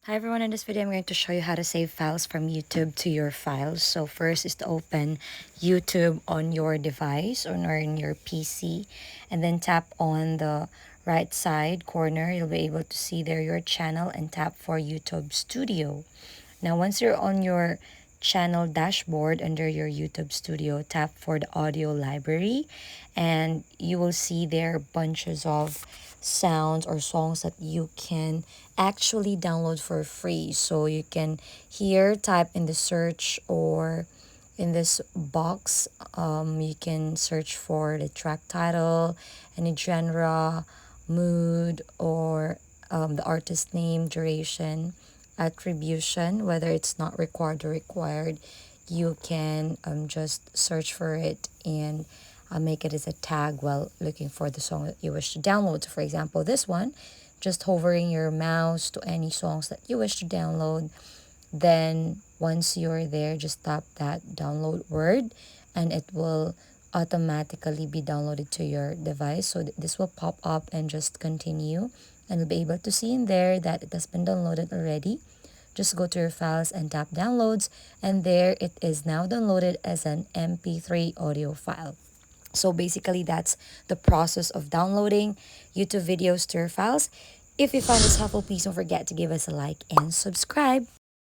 Hi everyone, in this video I'm going to show you how to save files from YouTube to your files. So first is to open YouTube on your device or in your PC, and then tap on the right side corner. You'll be able to see there your channel and tap for YouTube Studio. Now once you're on your channel dashboard under your YouTube Studio, tap for the audio library, and you will see there bunches of sounds or songs that you can actually download for free. So you can here type in the search, or in this box you can search for the track title, any genre, mood, or the artist name, duration, attribution, whether it's not required or required. You can just search for it and make it as a tag while looking for the song that you wish to download. So for example, this one, just hovering your mouse to any songs that you wish to download. Then once you're there, just tap that download word and it will automatically be downloaded to your device. So this will pop up and just continue, and you'll be able to see in there that it has been downloaded already. Just go to your files and tap downloads, and there it is now downloaded as an MP3 audio file. So basically, that's the process of downloading YouTube videos to your files. If you find this helpful, please don't forget to give us a like and subscribe.